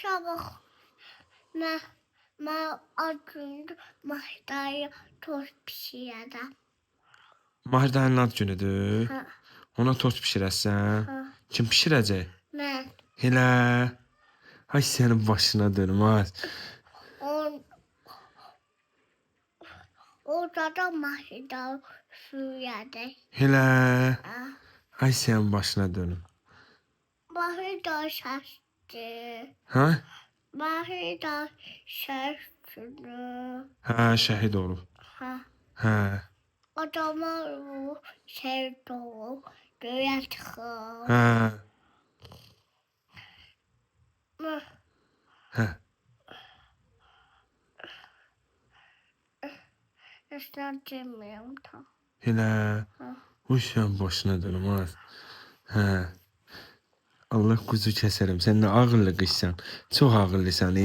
sabah mən acımdı Mahdaya tost pişirərəm. Mahir dayının ad günüdür. Ha, Ona tost pişirəsən. ha. Kim pişirəcək? Mən Elə. Ay sənin başına dönmez. orada da Mahida sürüyərək. Elə. Ha. Ay sənin başına dönüm. Mahida şəşdi. Ha? Mahida şəşdi. Hə, şəhid olub. Ha. Hə. Adama şey doğru göğe çıkıyor. Hə. Hə. Yaşlar cemiyorum tam. Elə. Ha. Uy sənin başına dönmez. Hə. Allah quzu kəsərəm. Sən nə ağıllı qızsan. Çox ağıllısan,